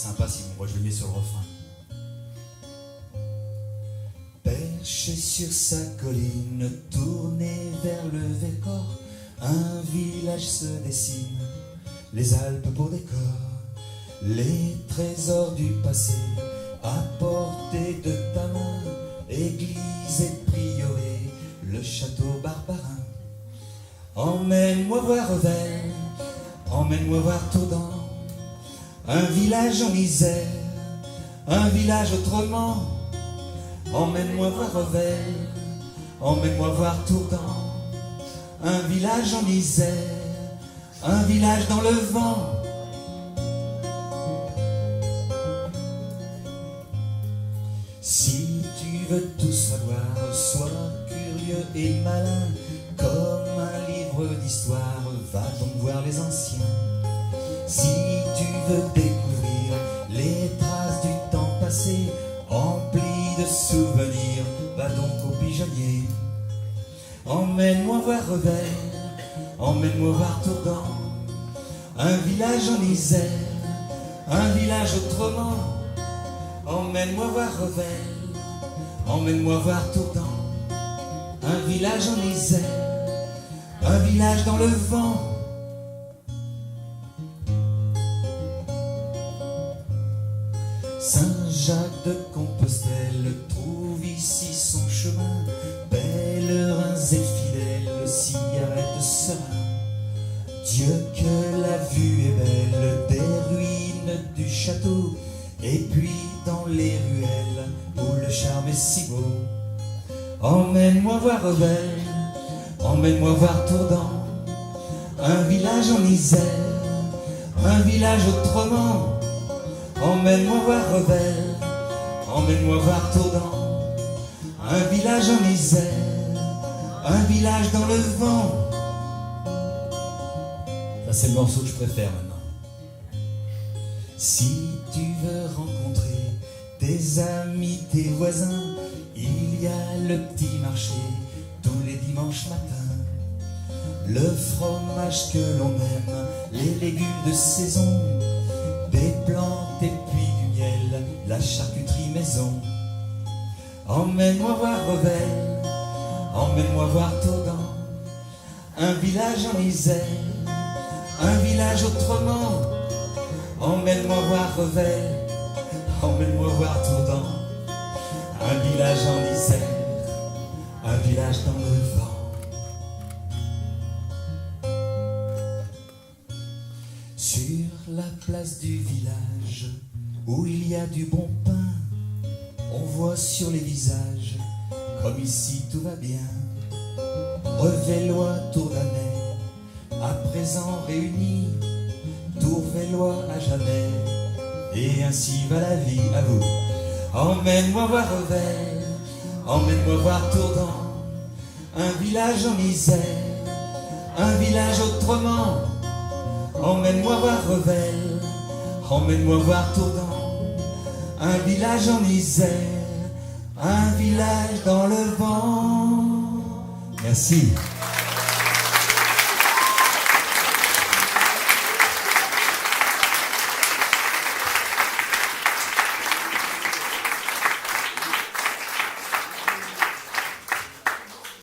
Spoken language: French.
sympa si vous me rejoignez sur le refrain. Perché sur sa colline, tourné vers le Vercors, un village se dessine, les Alpes pour décor, les trésors du passé à portée de ta main, église et prieuré, le château barbarin. Emmène-moi voir Revel, emmène-moi voir Tourdan, un village en misère, un village autrement. Emmène-moi voir Revel, emmène-moi voir Tourdan, un village en misère, un village dans le vent. Si tu veux tout savoir, sois curieux et malin, comme un livre d'histoire, va donc voir les anciens. Si tu veux découvrir les traces du temps passé, emplis de souvenirs, va donc au pigeonnier. Emmène-moi voir Revel, emmène-moi voir Tourdan, un village en misère, un village autrement. Emmène-moi voir Revel, emmène-moi voir Tourdan, un village en misère, un village dans le vent. Saint-Jacques de Compostelle trouve ici son chemin, pèlerins et fidèles s'y arrêtent sereins. Dieu que la vue est belle des ruines du château, et puis dans les ruelles où le charme est si beau. Emmène-moi voir Revel, emmène-moi voir Tourdan, un village en misère, un village autrement. Emmène-moi voir Revel, emmène-moi voir Tourdan, un village en misère, un village dans le vent. Ça c'est le morceau que je préfère maintenant. Si tu veux rencontrer tes amis, tes voisins, il y a le petit marché tous les dimanches matins. Le fromage que l'on aime, les légumes de saison, des plantes et puis du miel, la charcuterie maison. Emmène-moi voir Revel, emmène-moi voir Tourdan, un village en misère, un village autrement. Emmène-moi voir Revel, emmène-moi voir Tourdan, un village en misère, un village dans le vent. Sur la place du village, où il y a du bon pain, on voit sur les visages, comme ici tout va bien. Revellois, Tourdanais, à présent réunis, Tourvellois à jamais, et ainsi va la vie à vous. Emmène-moi voir Revel, emmène-moi voir Tourdan, un village en misère, un village autrement. Emmène-moi voir Revel, emmène-moi voir Tourdan, un village en misère, un village dans le vent. Merci.